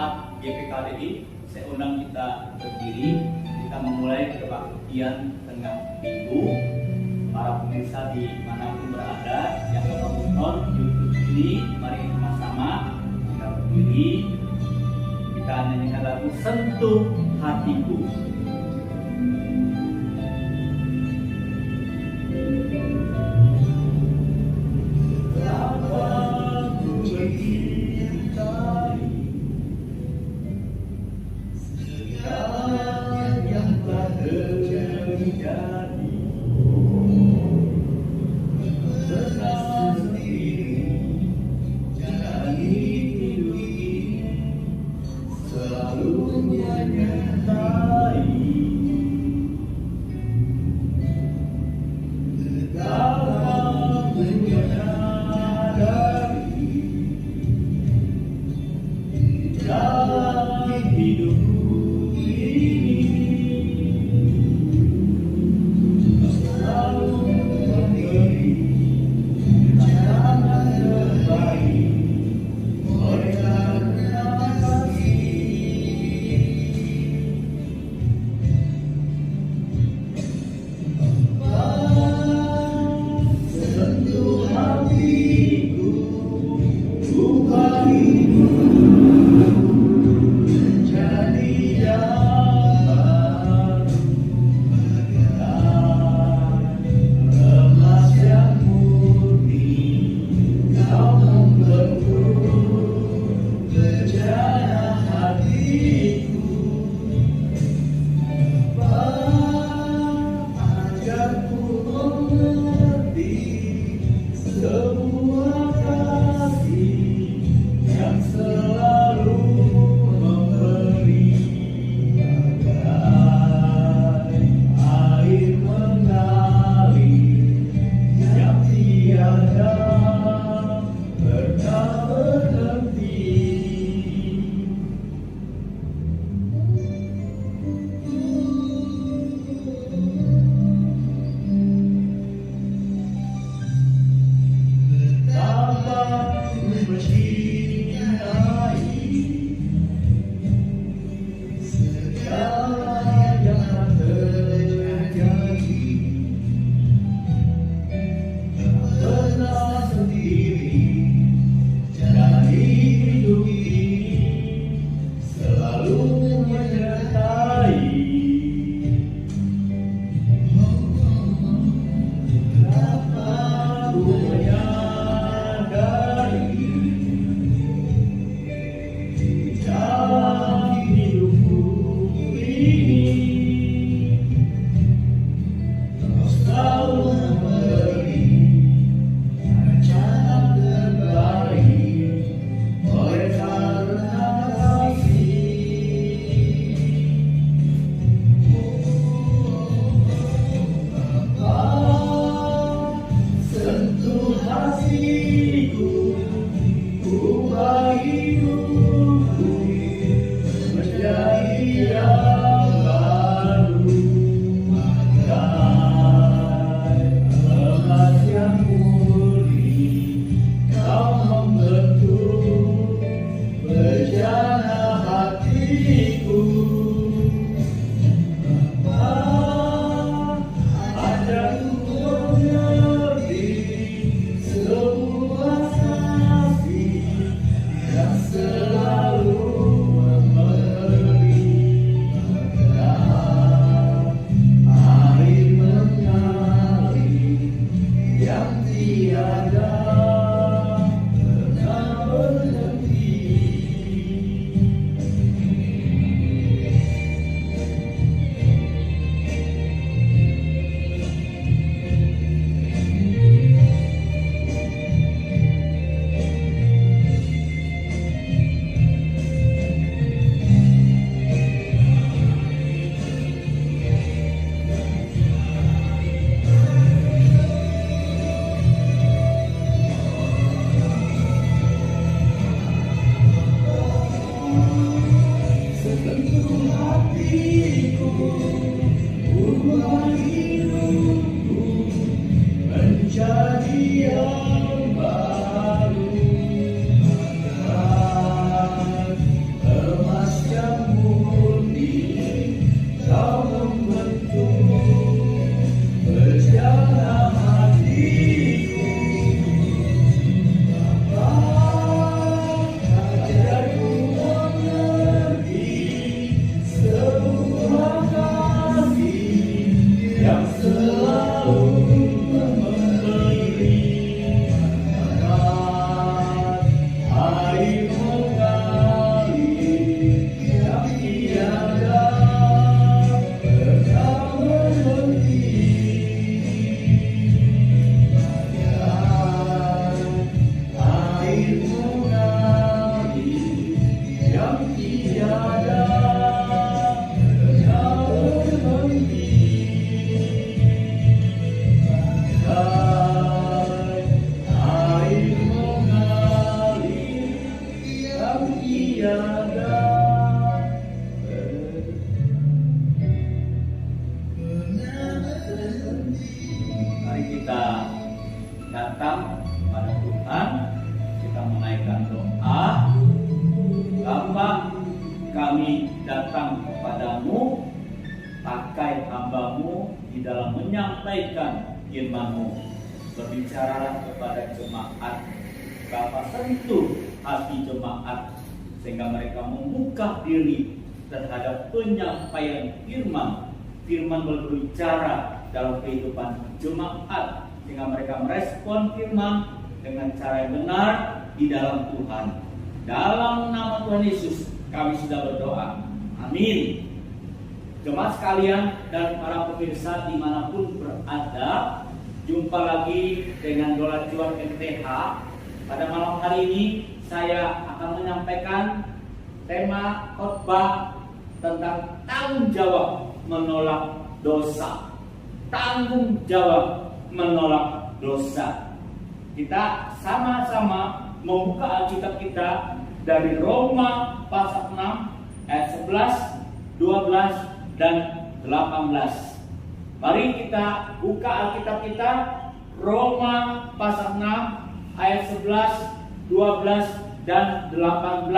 jemaat GPKDI, saya undang kita berdiri. Kita memulai kebaktian tengah minggu. Para pemirsa dimanapun berada yang menonton YouTube ini, mari sama-sama kita berdiri. Kita nyanyikan lagu Sentuh Hatiku. kepada Tuhan, kita menaikkan doa. Bapa, kami datang kepadamu, pakai hamba-Mu di dalam menyampaikan firman-Mu. Berbicaralah kepada jemaat, Bapa, sentuh hati jemaat sehingga mereka membuka diri terhadap penyampaian firman. Firman berbicara dalam kehidupan jemaat sehingga mereka merespon firman dengan cara yang benar di dalam Tuhan. Dalam nama Tuhan Yesus kami sudah berdoa. Amin. Jemaat sekalian dan para pemirsa dimanapun berada, jumpa lagi dengan Doa Cuan MTH. Pada malam hari ini saya akan menyampaikan tema khotbah tentang tanggung jawab menolak dosa. Tanggung jawab menolak dosa. Kita sama-sama membuka Alkitab kita dari Roma pasal 6 ayat 11, 12 dan 18. Mari kita buka Alkitab kita Roma pasal 6 ayat 11, 12 dan 18.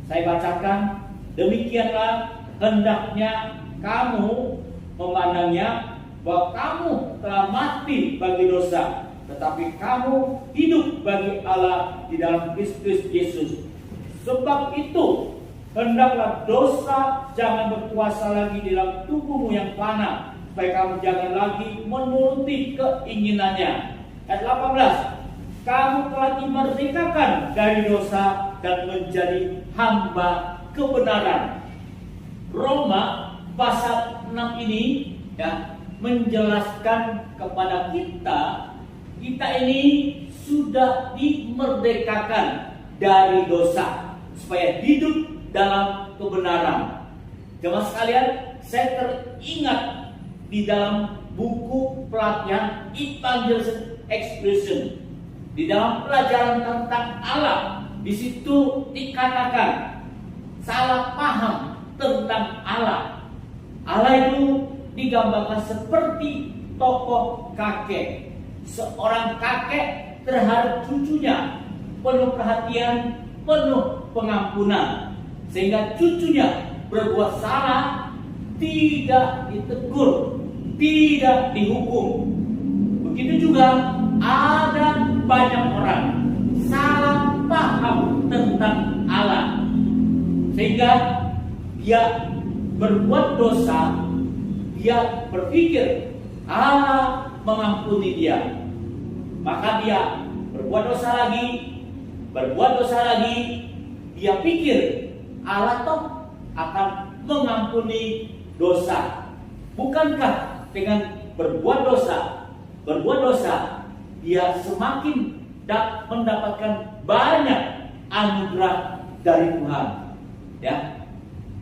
Saya bacakan, demikianlah hendaknya kamu memandangnya bahwa kamu telah mati bagi dosa, tetapi kamu hidup bagi Allah di dalam Kristus Yesus. Sebab itu hendaklah dosa jangan berkuasa lagi di dalam tubuhmu yang fana, supaya kamu jangan lagi menuruti keinginannya. Ayat 18, kamu telah dimerdekakan dari dosa dan menjadi hamba kebenaran. Roma pasal 6 ini menjelaskan kepada kita ini sudah dimerdekakan dari dosa supaya hidup dalam kebenaran. Jemaat sekalian, saya teringat di dalam buku pelatihan Evangelism Expression, di dalam pelajaran tentang Allah, di situ dikatakan salah paham tentang Allah. Allah itu digambarkan seperti tokoh kakek. Seorang kakek terhadap cucunya penuh perhatian, penuh pengampunan, sehingga cucunya berbuat salah tidak ditegur, tidak dihukum. Begitu juga ada banyak orang salah paham tentang Allah, sehingga dia berbuat dosa. Dia berpikir Allah mengampuni dia, maka dia berbuat dosa lagi. Dia pikir Allah toh akan mengampuni dosa. Bukankah dengan berbuat dosa dia semakin mendapatkan banyak anugerah dari Tuhan? Ya,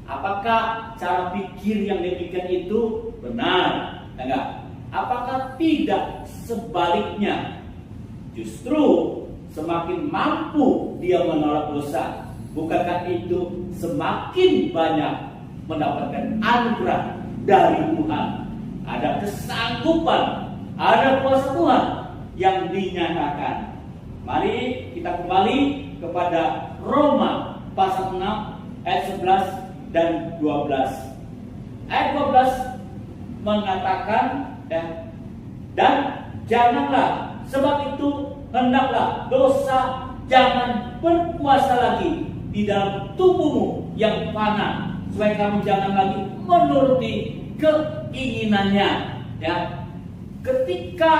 apakah cara pikir yang demikian itu benar? Enggak. Apakah tidak sebaliknya? Justru semakin mampu dia menolak dosa, bukankah itu semakin banyak mendapatkan anugerah dari Tuhan? Ada kesanggupan, ada kuasa Tuhan yang dinyatakan. Mari kita kembali kepada Roma pasal 6 ayat 11 dan 12. Ayat 12 mengatakan, dan janganlah, sebab itu hendaklah dosa jangan berkuasa lagi di dalam tubuhmu yang fana, supaya kamu jangan lagi menuruti keinginannya. Ya, ketika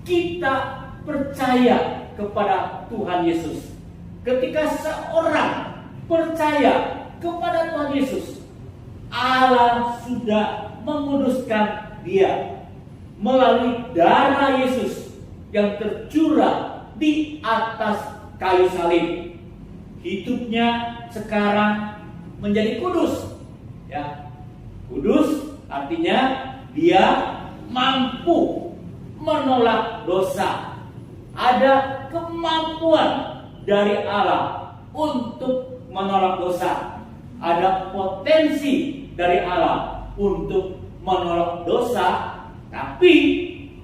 kita percaya kepada Tuhan Yesus, ketika seorang percaya kepada Tuhan Yesus, Allah sudah menguduskan dia melalui darah Yesus yang tercurah di atas kayu salib. Hidupnya sekarang menjadi kudus. Ya, kudus artinya dia mampu menolak dosa. Ada kemampuan dari Allah untuk menolak dosa. Ada potensi dari Allah untuk menolak dosa, tapi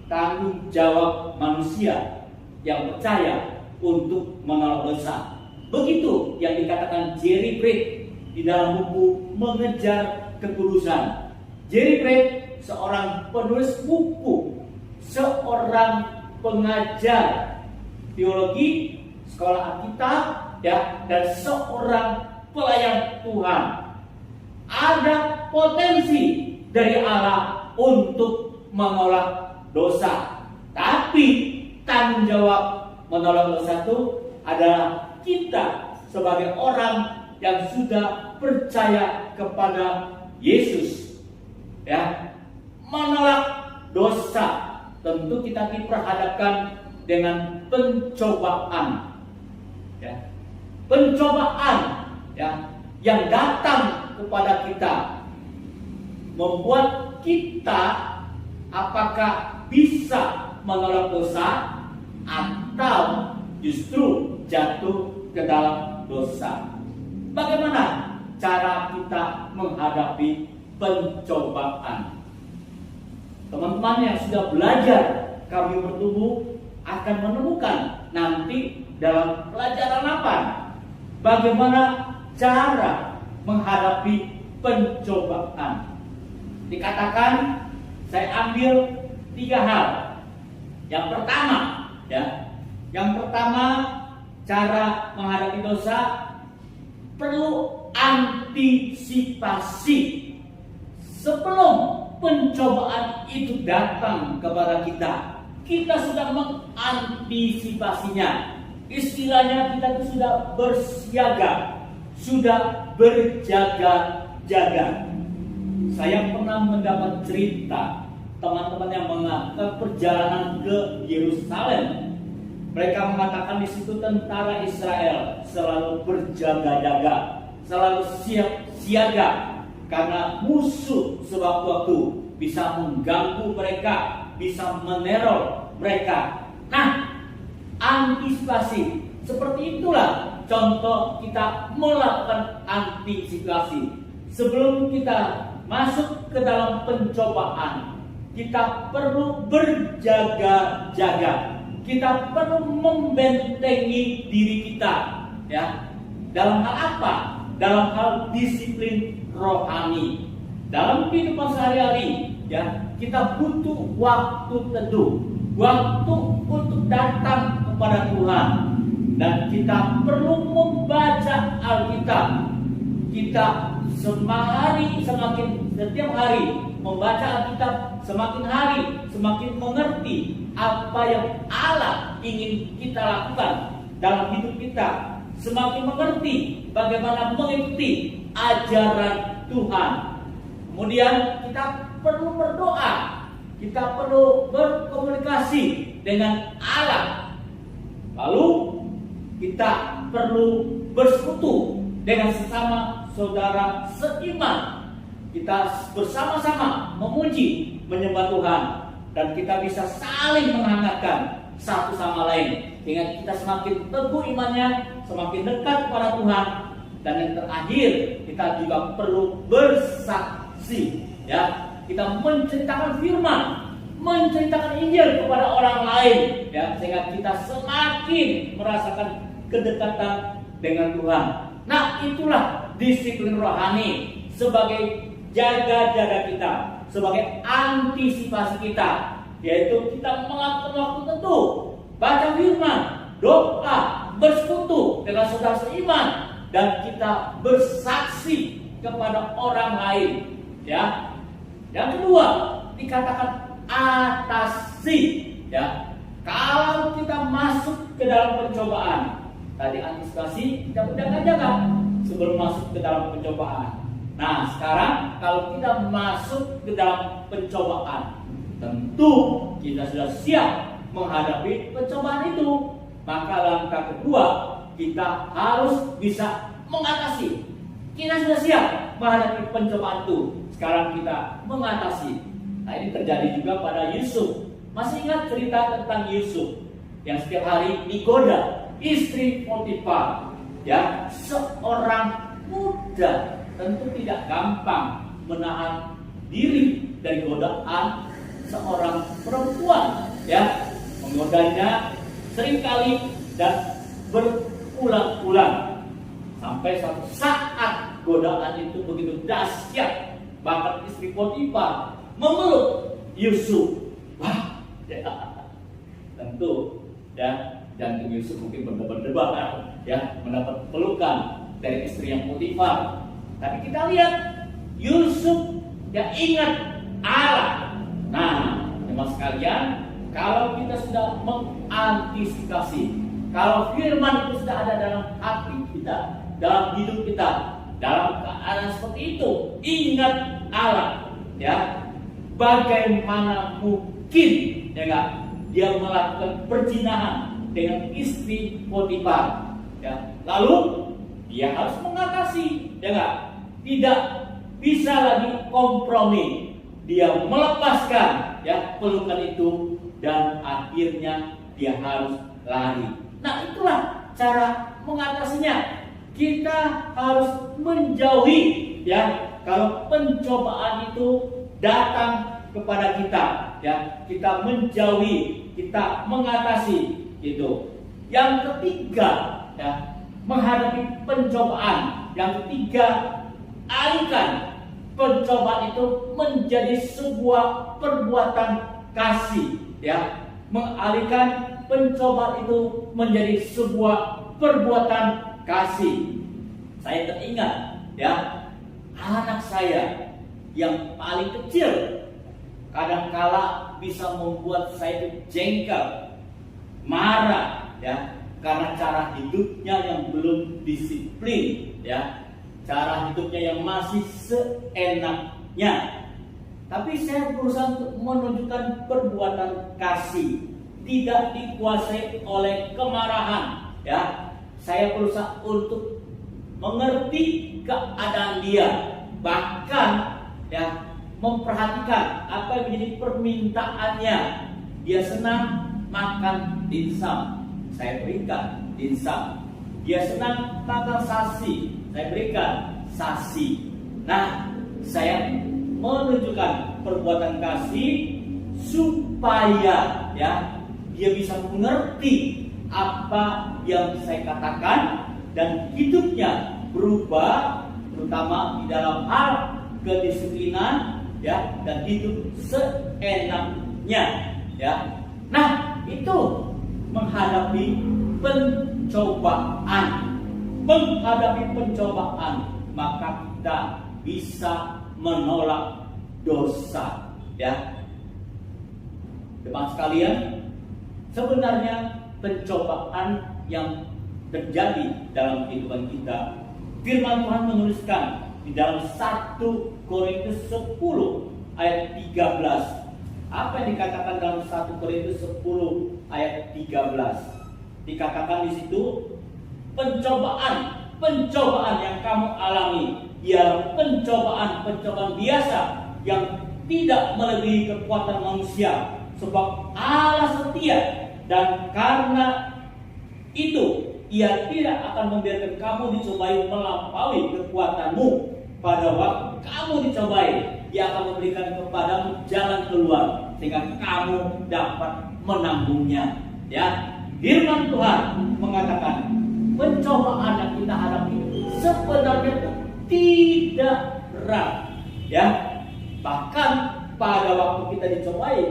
tanggung jawab manusia yang percaya untuk menolak dosa. Begitu yang dikatakan Jerry Prince di dalam buku Mengejar Kekudusan. Jerry Prince seorang penulis buku, seorang pengajar teologi, sekolah Alkitab, ya, dan seorang pelayan Tuhan. Ada potensi dari Allah untuk menolak dosa, tapi tanggung jawab menolak dosa itu adalah kita sebagai orang yang sudah percaya kepada Yesus. Ya, menolak dosa tentu kita diperhadapkan dengan pencobaan. Ya, pencobaan, ya, yang datang kepada kita membuat kita apakah bisa menolak dosa atau justru jatuh ke dalam dosa. Bagaimana cara kita menghadapi pencobaan? Teman-teman yang sudah belajar kami bertumbuh akan menemukan nanti dalam pelajaran apa bagaimana cara menghadapi pencobaan. Dikatakan, saya ambil 3 hal. Yang pertama, cara menghadapi dosa perlu antisipasi. Sebelum pencobaan itu datang kepada kita, kita sudah mengantisipasinya. Istilahnya kita itu sudah bersiaga, sudah berjaga-jaga. Saya pernah mendapat cerita teman-teman yang mengatakan perjalanan ke Yerusalem. Mereka mengatakan di situ tentara Israel selalu berjaga-jaga, selalu siap-siaga karena musuh sewaktu-waktu bisa mengganggu mereka, bisa meneror mereka. Nah, antisipasi seperti itulah contoh kita melakukan antisipasi. Sebelum kita masuk ke dalam pencobaan, kita perlu berjaga-jaga. Kita perlu membentengi diri kita, ya. Dalam hal apa? Dalam hal disiplin rohani. Dalam kehidupan sehari-hari, ya, kita butuh waktu teduh, waktu untuk datang kepada Tuhan, dan kita perlu membaca Alkitab. Kita setiap hari membaca Alkitab, semakin hari semakin mengerti apa yang Allah ingin kita lakukan dalam hidup kita, semakin mengerti bagaimana mengikuti ajaran Tuhan. Kemudian kita perlu berdoa, kita perlu berkomunikasi dengan Allah. Lalu kita perlu bersekutu dengan sesama saudara seiman. Kita bersama-sama memuji, menyembah Tuhan, dan kita bisa saling menghangatkan satu sama lain sehingga kita semakin teguh imannya, semakin dekat kepada Tuhan. Dan yang terakhir, kita juga perlu bersaksi, ya. Kita menceritakan firman, menceritakan Injil kepada orang lain, ya, sehingga kita semakin merasakan kedekatan dengan Tuhan. Nah, itulah disiplin rohani sebagai jaga-jaga kita, sebagai antisipasi kita, yaitu kita melakukan waktu tentu, baca firman, doa, bersekutu dengan saudara seiman, dan kita bersaksi kepada orang lain, ya. Yang kedua, dikatakan atasi, ya. Kalau kita masuk ke dalam pencobaan, tadi antisipasi, kita berjaga-jaga sebelum masuk ke dalam pencobaan. Nah, sekarang kalau kita masuk ke dalam pencobaan, tentu kita sudah siap menghadapi pencobaan itu. Maka langkah kedua, kita harus bisa mengatasi. Kita sudah siap menghadapi pencobaan itu. Sekarang kita mengatasi. Nah, ini terjadi juga pada Yusuf. Masih ingat cerita tentang Yusuf yang setiap hari digoda istri Potifar, ya, seorang muda. Tentu tidak gampang menahan diri dari godaan seorang perempuan, ya, menggodanya seringkali dan berulang-ulang sampai suatu saat godaan itu begitu dahsyat, bahkan istri Potifar memeluk Yusuf. Wah, ya, tentu ya jantung Yusuf mungkin berdebar-debar ya mendapat pelukan dari istri yang Potifar. Tapi kita lihat Yusuf ya ingat Allah. Nah, teman sekalian, kalau kita sudah mengantisipasi, kalau firman itu sudah ada dalam hati kita, dalam hidup kita, dalam keadaan seperti itu, ingat Allah, ya. Bagaimana mungkin, ya enggak, dia melakukan perzinahan dengan istri Potifar, ya. Lalu dia harus mengatasi, ya enggak, tidak bisa lagi kompromi. Dia melepaskan ya pelukan itu dan akhirnya dia harus lari. Nah, itulah cara mengatasinya. Kita harus menjauhi ya kalau pencobaan itu datang kepada kita, ya kita menjauhi, kita mengatasi itu. Yang ketiga ya menghadapi pencobaan. Yang ketiga, alihkan pencobaan itu menjadi sebuah perbuatan kasih, ya. Mengalihkan pencobaan itu menjadi sebuah perbuatan kasih. Saya teringat, ya, anak saya yang paling kecil kadangkala bisa membuat saya jengkel, marah, ya, karena cara hidupnya yang belum disiplin, ya. Cara hidupnya yang masih seenaknya. Tapi saya berusaha untuk menunjukkan perbuatan kasih, tidak dikuasai oleh kemarahan, ya. Saya berusaha untuk mengerti keadaan dia, bahkan ya memperhatikan apa yang menjadi permintaannya. Dia senang makan dimsum, saya berikan dimsum. Dia senang makan sasi, saya berikan sasi. Nah, saya menunjukkan perbuatan kasih supaya ya dia bisa mengerti apa yang saya katakan dan hidupnya berubah, terutama di dalam hal kedisiplinan ya dan hidup seenaknya ya. Nah, itu menghadapi pencobaan. Menghadapi pencobaan, maka kita bisa menolak dosa, ya. Teman sekalian, sebenarnya pencobaan yang terjadi dalam kehidupan kita, firman Tuhan menuliskan di dalam 1 Korintus 10 ayat 13. Apa yang dikatakan dalam 1 Korintus 10 ayat 13? Dikatakan di situ, pencobaan yang kamu alami ialah pencobaan biasa yang tidak melebihi kekuatan manusia, sebab Allah setia dan karena itu Ia tidak akan membiarkan kamu dicobai melampaui kekuatanmu. Pada waktu kamu dicobai, Ia akan memberikan kepadamu jalan keluar sehingga kamu dapat menanggungnya. Ya, firman Tuhan mengatakan pencobaan yang kita hadapi sebenarnya tidak berat, ya. Bahkan pada waktu kita dicobai,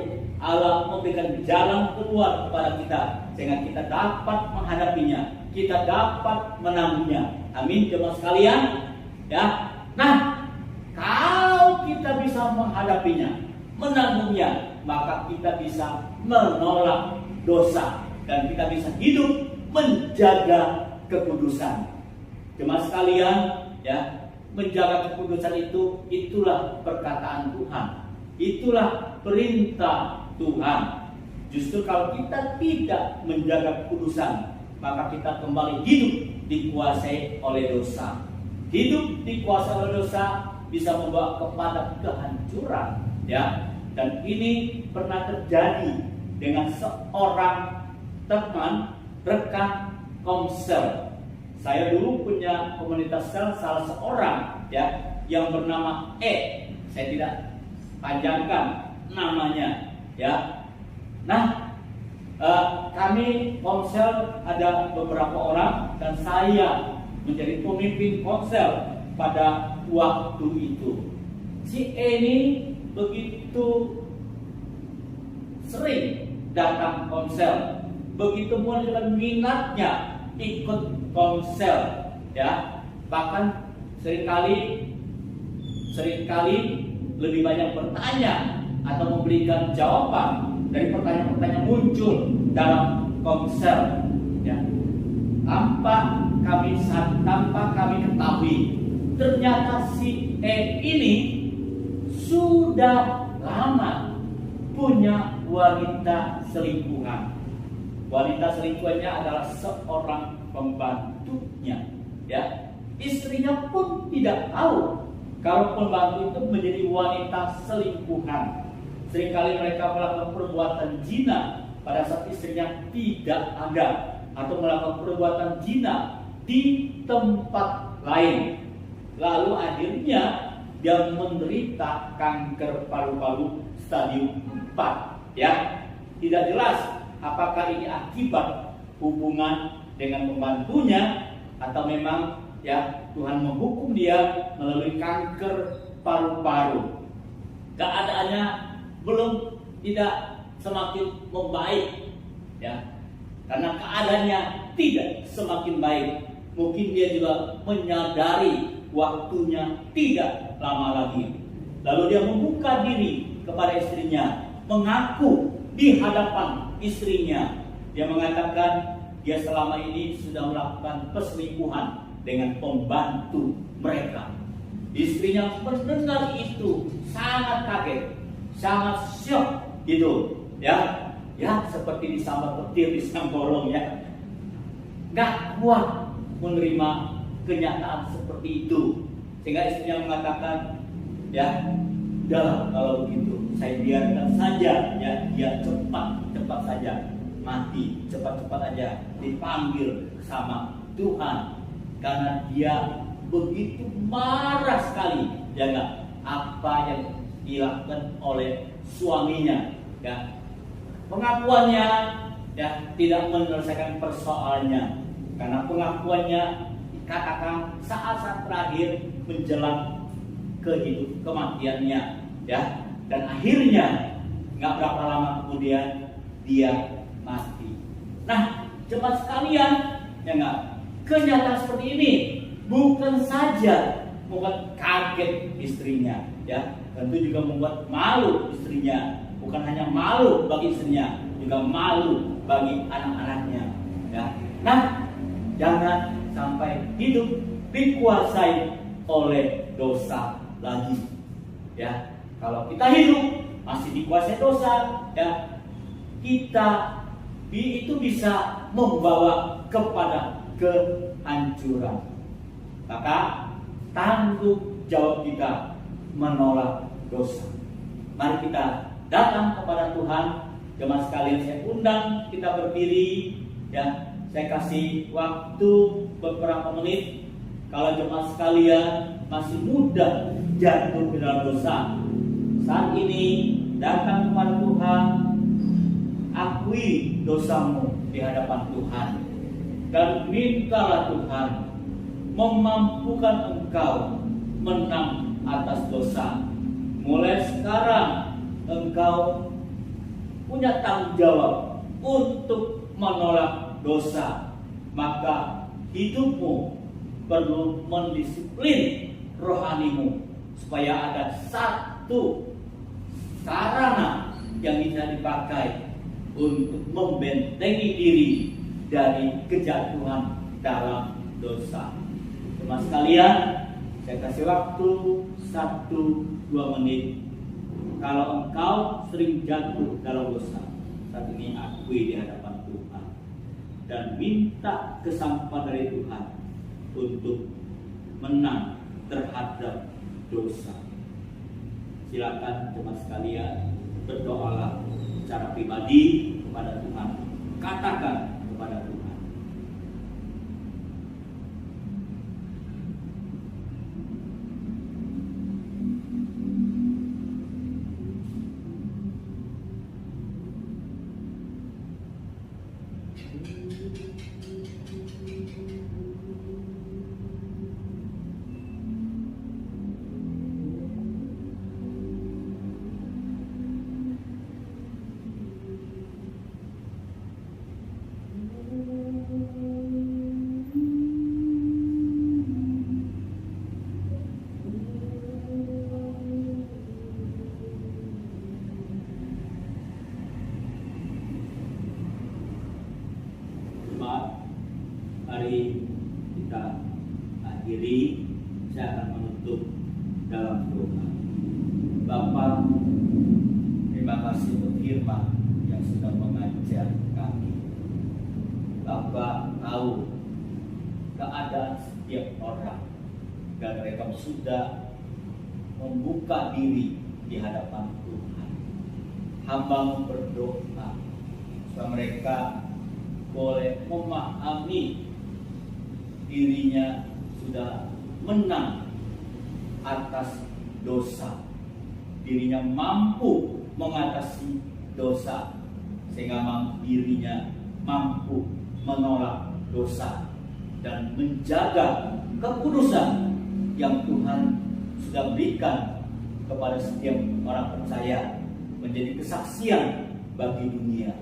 Allah memberikan jalan keluar kepada kita sehingga kita dapat menghadapinya, kita dapat menanggungnya. Amin, jemaah sekalian, ya. Nah, kalau kita bisa menghadapinya, menanggungnya, maka kita bisa menolak dosa dan kita bisa hidup menjaga kekudusan. Jemaah sekalian, ya, menjaga kekudusan itulah perkataan Tuhan. Itulah perintah Tuhan. Justru kalau kita tidak menjaga kekudusan, maka kita kembali hidup dikuasai oleh dosa. Hidup dikuasai oleh dosa bisa membawa kepada kehancuran, ya. Dan ini pernah terjadi dengan seorang teman rekan komsel. Saya dulu punya komunitas sel, salah seorang ya yang bernama E. Saya tidak panjangkan namanya, ya. Nah, Kami konsel ada beberapa orang dan saya menjadi pemimpin konsel pada waktu itu. Si E ini begitu sering datang konsel, begitu mulai dengan minatnya ikut konsel, ya. Bahkan seringkali lebih banyak bertanya atau memberikan jawaban dari pertanyaan-pertanyaan muncul dalam konsel, ya. Tanpa kami ketahui, ternyata si E ini sudah lama punya wanita selingkuhan. Wanita selingkuhannya adalah seorang pembantunya, ya. Istrinya pun tidak tahu kalau pembantu itu menjadi wanita selingkuhan. Seringkali mereka melakukan perbuatan zina pada saat istrinya tidak ada, atau melakukan perbuatan zina di tempat lain. Lalu akhirnya dia menderita kanker paru-paru stadium 4, ya. Tidak jelas apakah ini akibat hubungan dengan pembantunya atau memang, ya, Tuhan menghukum dia melalui kanker paru-paru. Keadaannya belum tidak semakin membaik, ya, karena keadaannya tidak semakin baik. Mungkin dia juga menyadari waktunya tidak lama lagi. Lalu dia membuka diri kepada istrinya, mengaku di hadapan istrinya. Dia mengatakan dia selama ini sudah melakukan perselingkuhan dengan pembantu mereka. Istrinya mendengar itu sangat kaget, sangat syok gitu, ya. Ya, seperti disambar petir di bolong, ya. Gak kuat menerima kenyataan seperti itu, sehingga istrinya mengatakan, ya, udahlah kalau begitu saya biarkan saja, ya, dia cepat saja mati, cepat aja dipanggil sama Tuhan, karena dia begitu marah sekali, ya enggak, apa yang dilakukan oleh suaminya, ya. Pengakuannya, ya, tidak menyelesaikan persoalannya, karena pengakuannya dikatakan saat-saat terakhir menjelang kematiannya, ya. Dan akhirnya nggak berapa lama kemudian dia mati. Nah, jemaat sekalian, ya enggak, kenyataan seperti ini bukan saja membuat kaget istrinya, ya, tentu juga membuat malu istrinya. Bukan hanya malu bagi istrinya, juga malu bagi anak-anaknya, ya. Nah, jangan sampai hidup dikuasai oleh dosa lagi, ya. Kalau kita hidup masih dikuasai dosa, ya, kita itu bisa membawa kepada kehancuran. Maka tanggung jawab kita menolak dosa. Mari kita datang kepada Tuhan. Jemaat sekalian, saya undang kita berdiri, ya. Saya kasih waktu beberapa menit. Kalau jemaat sekalian masih mudah jatuh ke dalam dosa, saat ini datang kepada Tuhan, akui dosamu di hadapan Tuhan, dan mintalah Tuhan memampukan engkau menang atas dosa. Mulai sekarang engkau punya tanggung jawab untuk menolak dosa. Maka hidupmu perlu mendisiplin rohanimu, supaya ada satu sarana yang bisa dipakai untuk membentengi diri dari kejatuhan dalam dosa. Teman sekalian, saya kasih waktu 1-2 menit. Kalau engkau sering jatuh dalam dosa, saat ini akui di hadapan Tuhan dan minta kesampahan dari Tuhan untuk menang terhadap dosa. Silakan teman sekalian, berdoalah secara pribadi kepada Tuhan. Katakan kepada Tuhan, mari kita akhiri. Saya akan menutup dalam doa. Bapa, terima kasih untuk firman yang sudah mengajar kami. Bapa tahu keadaan setiap orang dan mereka sudah membuka diri di hadapan Tuhan. Hamba berdoa supaya mereka boleh memahami dirinya sudah menang atas dosa, dirinya mampu mengatasi dosa, sehingga dirinya mampu menolak dosa dan menjaga kekudusan yang Tuhan sudah berikan kepada setiap orang percaya menjadi kesaksian bagi dunia.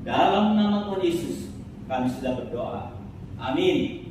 Dalam nama Tuhan Yesus kami sudah berdoa. Amin.